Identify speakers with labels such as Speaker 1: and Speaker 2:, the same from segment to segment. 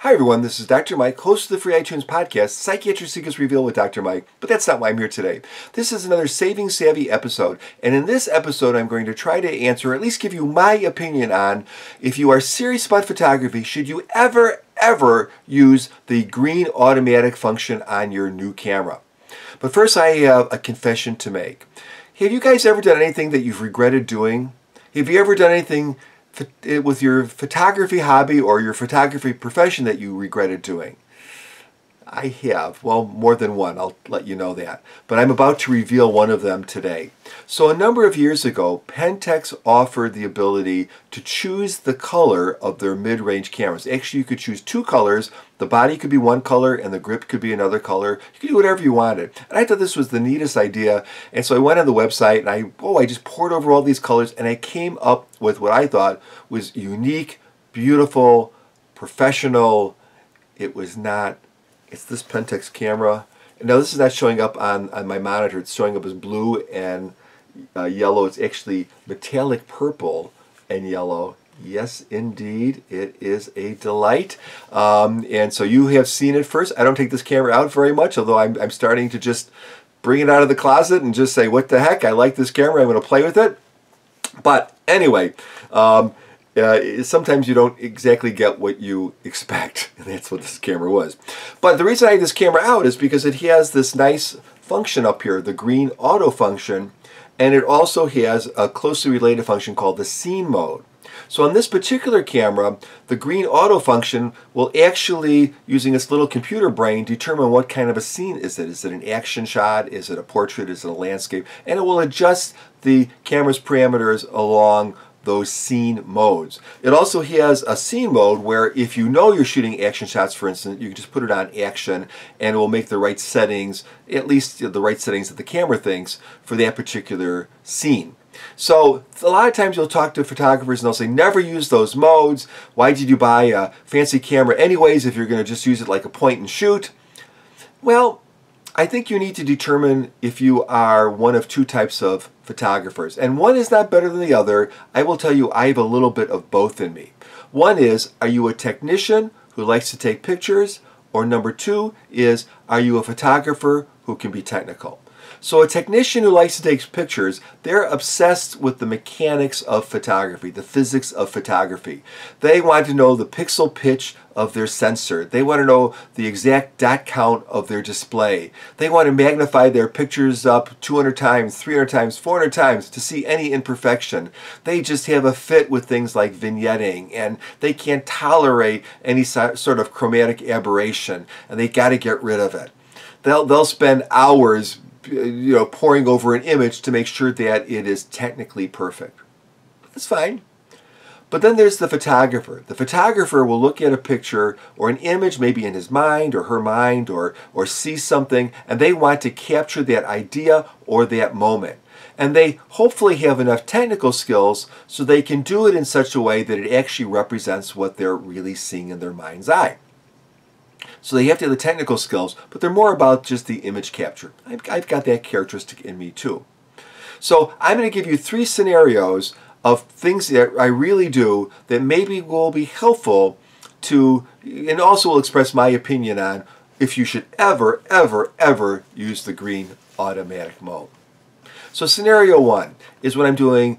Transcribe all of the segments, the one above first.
Speaker 1: Hi everyone, this is Dr. Mike, host of the free iTunes podcast, Psychiatric Secrets Revealed with Dr. Mike, but that's not why I'm here today. This is another Saving Savvy episode, and in this episode I'm going to try to answer, or at least give you my opinion on, if you are serious about photography, should you ever use the green automatic function on your new camera? But first I have a confession to make. Have you guys ever done anything that you've regretted doing? Have you ever done anything with your photography hobby or your photography profession that you regretted doing? I have. Well, more than one. I'll let you know that. But I'm about to reveal one of them today. So a number of years ago, Pentax offered the ability to choose the color of their mid-range cameras. Actually, you could choose two colors. The body could be one color and the grip could be another color. You could do whatever you wanted. And I thought this was the neatest idea. And so I went on the website and I just poured over all these colors and I came up with what I thought was unique, beautiful, professional. It was not. It's this Pentax camera. And now this is not showing up on my monitor. It's showing up as blue and yellow. It's actually metallic purple and yellow. Yes, indeed. It is a delight. And so you have seen it first. I don't take this camera out very much, although I'm starting to just bring it out of the closet and just say, what the heck? I like this camera. I'm going to play with it. But anyway, sometimes you don't exactly get what you expect, and that's what this camera was. But the reason I had this camera out is because it has this nice function up here, the green auto function, and it also has a closely related function called the scene mode. So on this particular camera, the green auto function will actually, using its little computer brain, determine what kind of a scene is it. Is it an action shot? Is it a portrait? Is it a landscape? And it will adjust the camera's parameters along those scene modes. It also has a scene mode where if you know you're shooting action shots, for instance, you can just put it on action and it will make the right settings, at least the right settings that the camera thinks for that particular scene. So a lot of times you'll talk to photographers and they'll say, never use those modes. Why did you buy a fancy camera anyways if you're going to just use it like a point and shoot? Well, I think you need to determine if you are one of two types of photographers. And one is not better than the other. I will tell you, I have a little bit of both in me. One is, are you a technician who likes to take pictures? Or number two is, are you a photographer who can be technical? So a technician who likes to take pictures, they're obsessed with the mechanics of photography, the physics of photography. They want to know the pixel pitch of their sensor. They want to know the exact dot count of their display. They want to magnify their pictures up 200 times, 300 times, 400 times to see any imperfection. They just have a fit with things like vignetting, and they can't tolerate any sort of chromatic aberration, and they got to get rid of it. They'll spend hours poring over an image to make sure that it is technically perfect. That's fine. But then there's the photographer. The photographer will look at a picture or an image maybe in his mind or her mind or see something, and they want to capture that idea or that moment. And they hopefully have enough technical skills so they can do it in such a way that it actually represents what they're really seeing in their mind's eye. So they have to have the technical skills, but they're more about just the image capture. I've got that characteristic in me too. So I'm going to give you three scenarios of things that I really do that maybe will be helpful to, and also will express my opinion on if you should ever use the green automatic mode. So scenario one is when I'm doing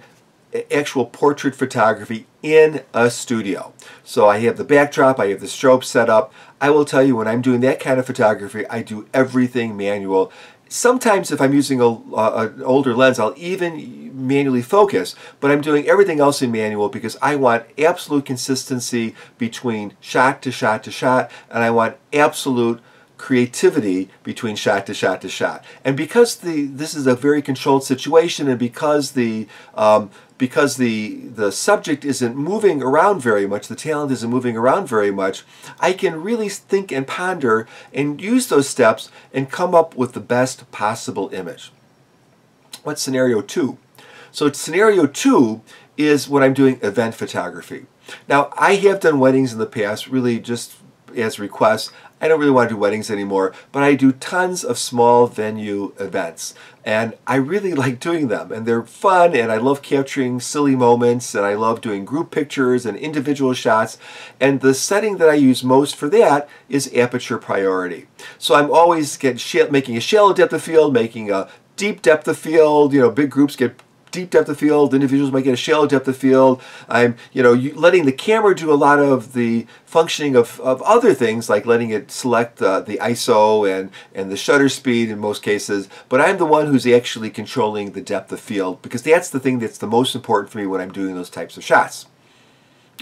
Speaker 1: actual portrait photography in a studio. So I have the backdrop, I have the strobe set up. I will tell you, when I'm doing that kind of photography, I do everything manual. Sometimes if I'm using an older lens, I'll even manually focus, but I'm doing everything else in manual because I want absolute consistency between shot to shot to shot, and I want absolute creativity between shot to shot to shot. And because this is a very controlled situation, and because the subject isn't moving around very much, the talent isn't moving around very much, I can really think and ponder and use those steps and come up with the best possible image. What's scenario two? So scenario two is when I'm doing event photography. Now, I have done weddings in the past, really just as requests. I don't really want to do weddings anymore, but I do tons of small venue events. And I really like doing them, and they're fun, and I love capturing silly moments, and I love doing group pictures and individual shots. And the setting that I use most for that is aperture priority. So I'm always making a shallow depth of field, making a deep depth of field. You know, big groups get deep depth of field, individuals might get a shallow depth of field. I'm, letting the camera do a lot of the functioning of other things, like letting it select the ISO and the shutter speed in most cases, but I'm the one who's actually controlling the depth of field, because that's the thing that's the most important for me when I'm doing those types of shots.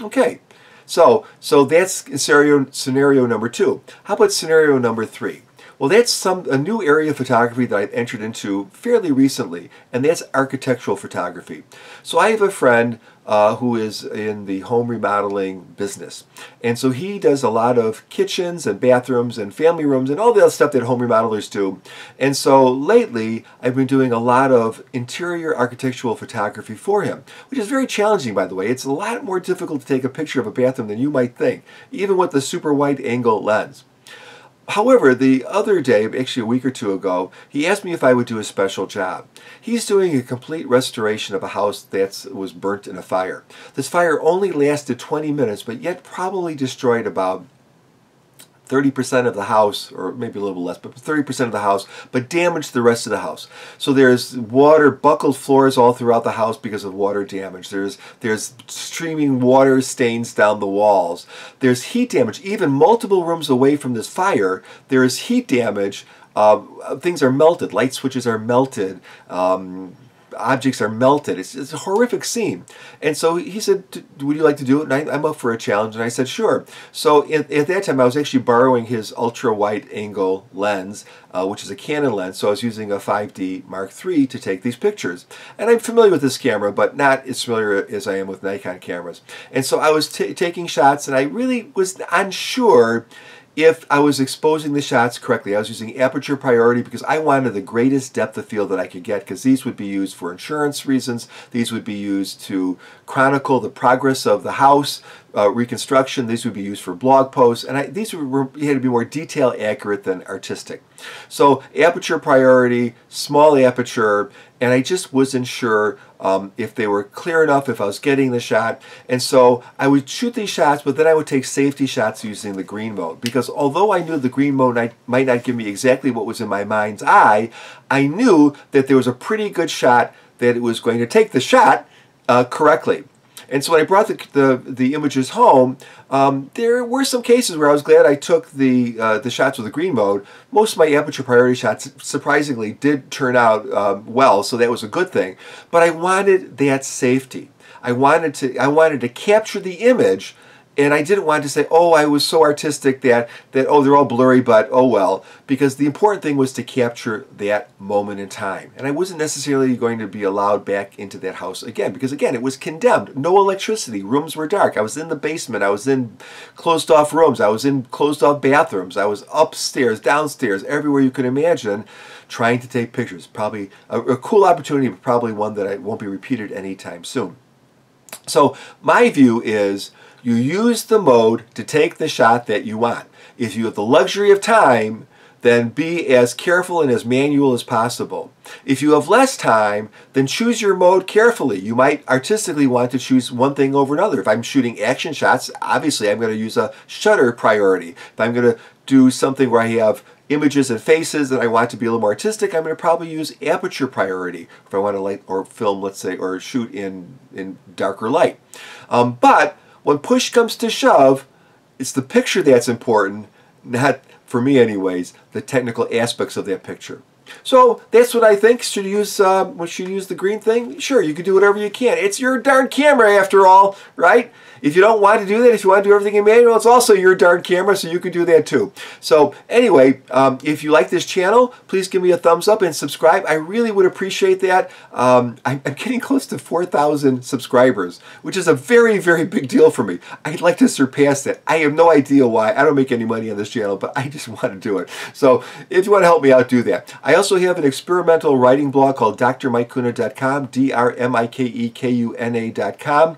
Speaker 1: Okay, so that's scenario number 2. How about scenario number 3? Well, that's a new area of photography that I've entered into fairly recently, and that's architectural photography. So I have a friend who is in the home remodeling business, and so he does a lot of kitchens and bathrooms and family rooms and all the other stuff that home remodelers do. And so lately I've been doing a lot of interior architectural photography for him, which is very challenging, by the way. It's a lot more difficult to take a picture of a bathroom than you might think, even with the super wide angle lens. However, the other day, actually a week or two ago, he asked me if I would do a special job. He's doing a complete restoration of a house that was burnt in a fire. This fire only lasted 20 minutes, but yet probably destroyed about 30% of the house, or maybe a little less, but 30% of the house, but damaged the rest of the house. So there's water, buckled floors all throughout the house because of water damage. There's streaming water stains down the walls. There's heat damage. Even multiple rooms away from this fire, there is heat damage. Things are melted. Light switches are melted. Objects are melted. It's a horrific scene. And so he said, would you like to do it? And I'm up for a challenge. And I said, sure. So at that time, I was actually borrowing his ultra wide angle lens, which is a Canon lens. So I was using a 5D Mark III to take these pictures. And I'm familiar with this camera, but not as familiar as I am with Nikon cameras. And so I was taking shots, and I really was unsure if I was exposing the shots correctly. I was using aperture priority because I wanted the greatest depth of field that I could get, because these would be used for insurance reasons. These would be used to chronicle the progress of the house reconstruction. These would be used for blog posts, and these had to be more detail accurate than artistic. So aperture priority, small aperture, and I just wasn't sure if they were clear enough, if I was getting the shot. And so I would shoot these shots, but then I would take safety shots using the green mode, because although I knew the green mode might not give me exactly what was in my mind's eye, I knew that there was a pretty good shot that it was going to take the shot correctly. And so when I brought the images home, there were some cases where I was glad I took the shots with the green mode. Most of my aperture priority shots, surprisingly, did turn out well, so that was a good thing. But I wanted that safety. I wanted to capture the image, and I didn't want to say, oh, I was so artistic that oh, they're all blurry, but oh well, because the important thing was to capture that moment in time. And I wasn't necessarily going to be allowed back into that house again, because again, it was condemned. No electricity, rooms were dark. I was in the basement, I was in closed off rooms, I was in closed off bathrooms, I was upstairs, downstairs, everywhere you could imagine, trying to take pictures. Probably a cool opportunity, but probably one that won't be repeated anytime soon. So my view is, you use the mode to take the shot that you want. If you have the luxury of time, then be as careful and as manual as possible. If you have less time, then choose your mode carefully. You might artistically want to choose one thing over another. If I'm shooting action shots, obviously I'm going to use a shutter priority. If I'm going to do something where I have images and faces and I want to be a little more artistic, I'm going to probably use aperture priority if I want to light or film, let's say, or shoot in darker light. But when push comes to shove, it's the picture that's important, not, for me anyways, the technical aspects of that picture. So that's what I think. Should you use the green thing? Sure, you can do whatever you can. It's your darn camera after all, right? If you don't want to do that, if you want to do everything in manual, it's also your darn camera, so you can do that too. So anyway, if you like this channel, please give me a thumbs up and subscribe. I really would appreciate that. I'm getting close to 4,000 subscribers, which is a very, very big deal for me. I'd like to surpass that. I have no idea why. I don't make any money on this channel, but I just want to do it. So if you want to help me out, do that. I also have an experimental writing blog called drmikekuna.com, drmikekuna.com.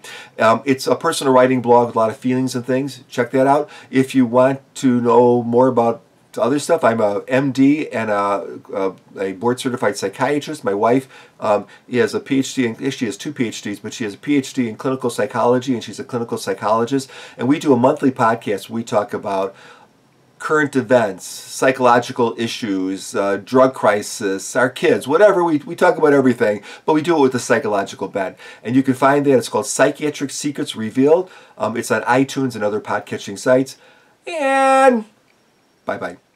Speaker 1: It's a personal personal writing blog with a lot of feelings and things. Check that out. If you want to know more about other stuff, I'm a MD and a board-certified psychiatrist. My wife has a PhD, she has 2 PhDs, but she has a PhD in clinical psychology, and she's a clinical psychologist. And we do a monthly podcast where we talk about current events, psychological issues, drug crisis, our kids, whatever. We talk about everything, but we do it with a psychological bent. And you can find that. It's called Psychiatric Secrets Revealed. It's on iTunes and other podcatching sites. And bye-bye.